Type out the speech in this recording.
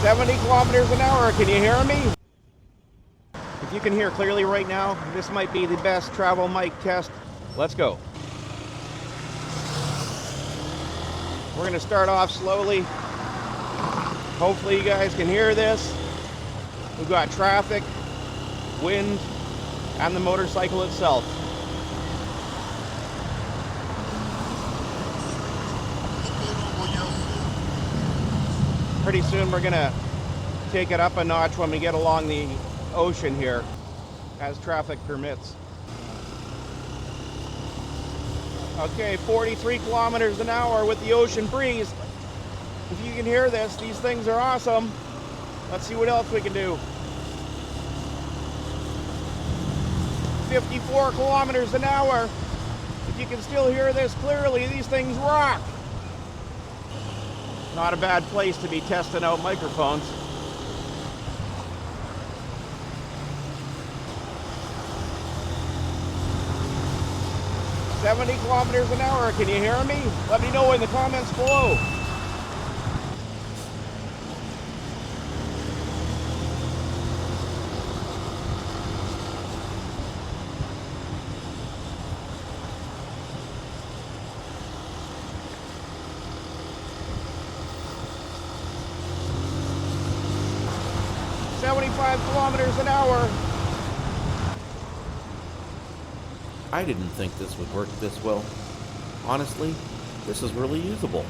70 kilometers an hour. Can you hear me? If you can hear clearly right now, this might be the best travel mic test. Let's go. We're going to start off slowly. Hopefully you guys can hear this. We've got traffic, wind, and the motorcycle itself. Pretty soon we're going to take it up a notch when we get along the ocean here, as traffic permits. Okay, 43 kilometers an hour with the ocean breeze. If you can hear this, these things are awesome. Let's see what else we can do. 54 kilometers an hour. If you can still hear this clearly, these things rock. Not a bad place to be testing out microphones. "70 kilometers an hour. Can you hear me? Let me know in the comments below. "75 kilometers an hour. I didn't think this would work this well. Honestly, this is really usable.